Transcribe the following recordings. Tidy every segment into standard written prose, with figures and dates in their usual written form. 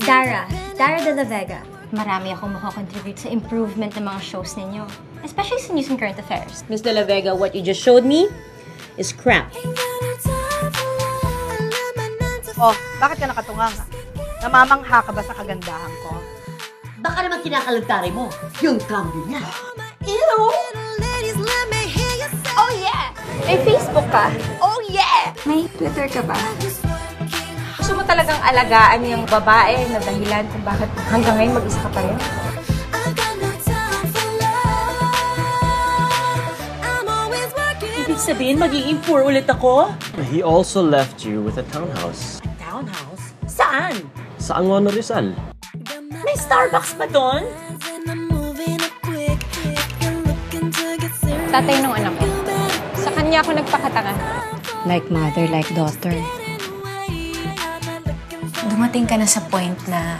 Dara de la Vega. Marami akong makakontribute sa improvement ng mga shows ninyo. Especially sa news and current affairs. Miss De La Vega, what you just showed me is crap. Oh, bakit ka nakatungang? Namamangha ka ba sa kagandahan ko? Baka naman kinakalagtari mo yung cambio niya. Ew! Oh yeah! May Facebook ka? Oh yeah! May Twitter ka ba? Gusto mo talagang alagaan yung babae na dahilan kung bakit hanggang ngayon mag-isa ka pa rin? Ibig sabihin, magiging poor ulit ako? He also left you with a townhouse. Townhouse? Saan? Sa Angono, Rizal. May Starbucks ba doon? Tatay nung anak ko. Sa kanya ako nagpakatanga. Like mother, like daughter. Dumating ka na sa point na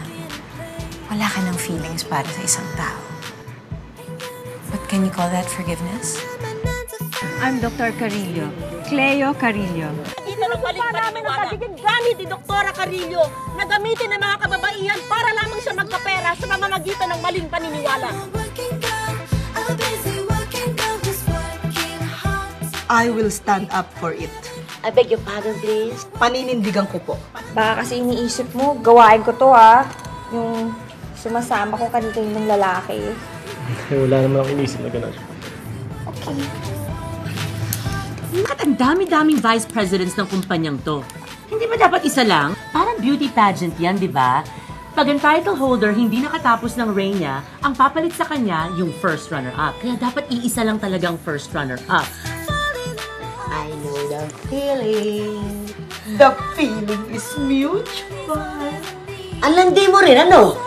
wala ka ng feelings para sa isang tao. But can you call that forgiveness? I'm Dr. Carillo. Cleo Carillo. Dito ng balik namin ang pagiging gamit ni Dr. Carillo na gamitin ng mga kababaihan para lamang siya magkapera sa pamamagitan ng maling paniniwala. I will stand up for it. I beg your pardon, please. Paninindigan ko po. Baka kasi iniisip mo, gawain ko to ha. Yung sumasama ko kanina-kaninong lalaki. Wala naman akong inisip na gano'n. Okay. Bakit ang dami-daming vice presidents ng kumpanyang to? Hindi ba dapat isa lang? Parang beauty pageant yan, di ba? Pag ang title holder hindi nakatapos ng reign niya, ang papalit sa kanya yung first runner-up. Kaya dapat iisa lang talagang first runner-up. I know the feeling. The feeling is mutual. Ang landi mo rin, ano?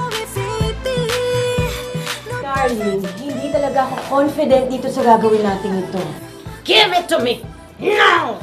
Darling, hindi talaga ako confident dito sa gagawin natin ito. Give it to me! Now!